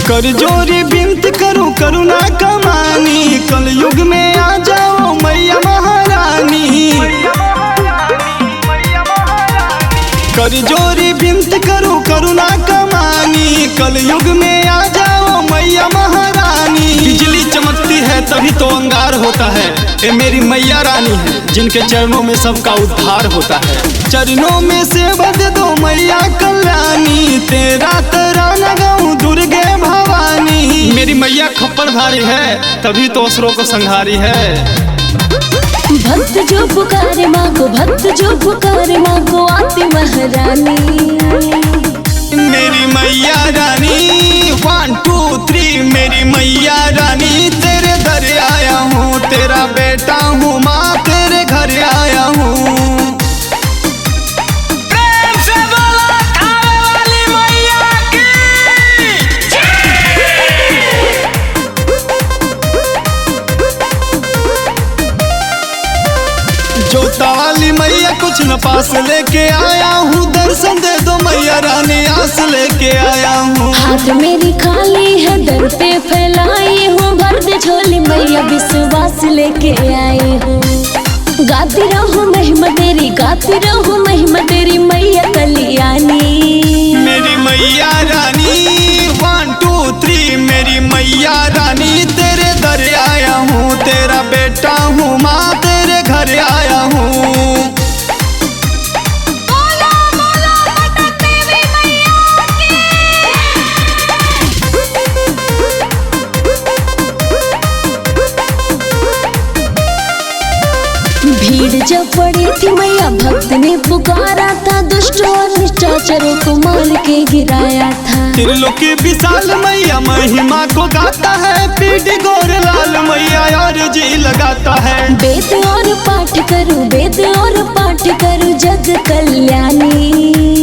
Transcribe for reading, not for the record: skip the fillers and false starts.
कर जोरी विनती करूं करुणा कमानी, कलयुग में आ जाओ मैया महारानी। कर जोरी विनती करूं करुणा कमानी, कलयुग में आ जाओ मैया महारानी। बिजली चमकती है तभी तो अंगार होता है, ये मेरी मैया रानी है जिनके चरणों में सबका उद्धार होता है। चरणों में सेवा दे दो मैया कल्याणी, तेरा तराना गाऊं दुर्गे भवानी। मेरी मैया खप्पर धारी है तभी तो असुरों को संहारी है। भक्त जो पुकारे माँ को, भक्त जो पुकारे माँ को आती महारानी। मेरी मैया रानी 1 2 3 मेरी मैया रानी, तेरे दर आया हूँ, तेरा बेटा हूँ माँ, तेरे घर आया हूँ। प्रेम से बोलो खावे वाली मैया की जोता वाली मैया कुछ न पास लेके आया हूँ, दर्शन दे दो मैया रानी आस लेके आया हूँ। हाथ मेरी खाली है दर पे फैलाई हूँ, भर दे झोली मैया विश्वास लेके आई हूँ। गाती रहूँ महिमा तेरी, गाती रहूँ महिमा तेरी मैया कल्याणी। मेरी मैया रानी 1 2 3 मेरी मैया रानी, तेरे दर आया हूँ, तेरा बेटा हूँ माँ, तेरे घर आया हूँ। भीड़ जब पड़ी थी मैया भक्त ने पुकारा था, दुष्ट और निष्ठाचरों को मार के गिराया था। त्रिलोकी विशाल मैया महिमा को गाता है, पीढ़ी गोर लाल मैया और जी लगाता है। वेद और पाठ करूं, वेद और पाठ करूं जग कल्याणी।